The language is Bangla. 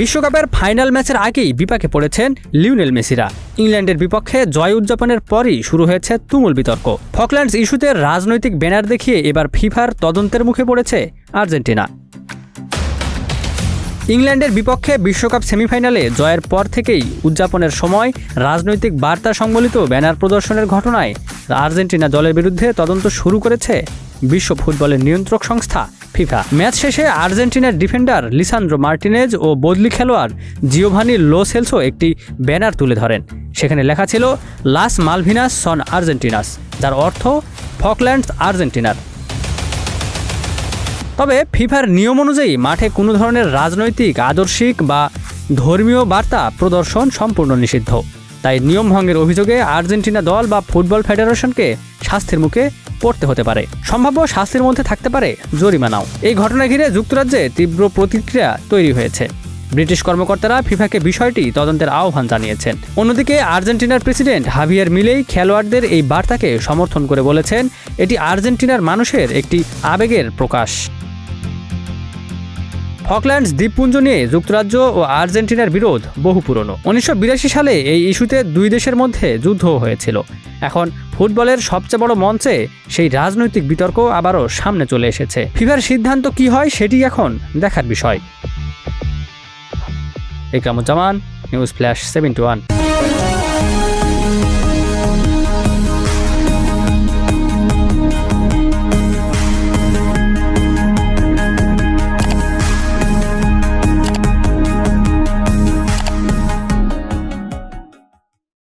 বিশ্বকাপের ফাইনাল ম্যাচের আগেই বিপাকে পড়েছেন লিওনেল মেসিরা। ইংল্যান্ডের বিপক্ষে জয় উদযাপনের পরই শুরু হয়েছে তুমুল বিতর্ক। ফকল্যান্ডস ইস্যুতে রাজনৈতিক ব্যানার দেখিয়ে এবার ফিফার তদন্তের মুখে পড়েছে আর্জেন্টিনা। ইংল্যান্ডের বিপক্ষে বিশ্বকাপ সেমিফাইনালে জয়ের পর থেকেই উদযাপনের সময় রাজনৈতিক বার্তা সংবলিত ব্যানার প্রদর্শনের ঘটনায় আর্জেন্টিনা দলের বিরুদ্ধে তদন্ত শুরু করেছে বিশ্ব ফুটবলের নিয়ন্ত্রক সংস্থা ফিফা। ম্যাচ শেষে আর্জেন্টিনার ডিফেন্ডার লিসান্দ্রো মার্টিনেজ ও বদলি খেলোয়াড় জিওভানি লো সেলসো একটি ব্যানার তুলে ধরেন। সেখানে লেখা ছিল লাস মালভিনাস সন আর্জেন্টিনাস, যার অর্থ ফকল্যান্ডস আর্জেন্টিনার। তবে ফিফার নিয়ম অনুযায়ী মাঠে কোনো ধরনের রাজনৈতিক, আদর্শিক বা ধর্মীয় বার্তা প্রদর্শন সম্পূর্ণ নিষিদ্ধ। তাই নিয়ম ভঙ্গের অভিযোগে আর্জেন্টিনা দল বা ফুটবল ফেডারেশনকে শাস্তির মুখে পড়তে হতে পারে। সম্ভাব্য শাস্তির মধ্যে থাকতে পারে জরিমানাও। এই ঘটনা ঘিরে যুক্তরাজ্যে তীব্র প্রতিক্রিয়া তৈরি হয়েছে। ব্রিটিশ কর্মকর্তারা ফিফাকে বিষয়টি তদন্তের আহ্বান জানিয়েছেন। অন্যদিকে আর্জেন্টিনার প্রেসিডেন্ট হাভিয়ার মিলেই খেলোয়াড়দের এই বার্তাকে সমর্থন করে বলেছেন, এটি আর্জেন্টিনার মানুষের একটি আবেগের প্রকাশ। ফকল্যান্ডস দ্বীপপুঞ্জ নিয়ে যুক্তরাজ্য ও আর্জেন্টিনার বিরোধ বহু পুরনো। 1982 সালে এই ইস্যুতে দুই দেশের মধ্যে যুদ্ধ হয়েছিল। এখন ফুটবলের সবচেয়ে বড় মঞ্চে সেই রাজনৈতিক বিতর্ক আবারও সামনে চলে এসেছে। ফিফার সিদ্ধান্ত কি হয় সেটি এখন দেখার বিষয়। Ikramuzzaman, news flash 721।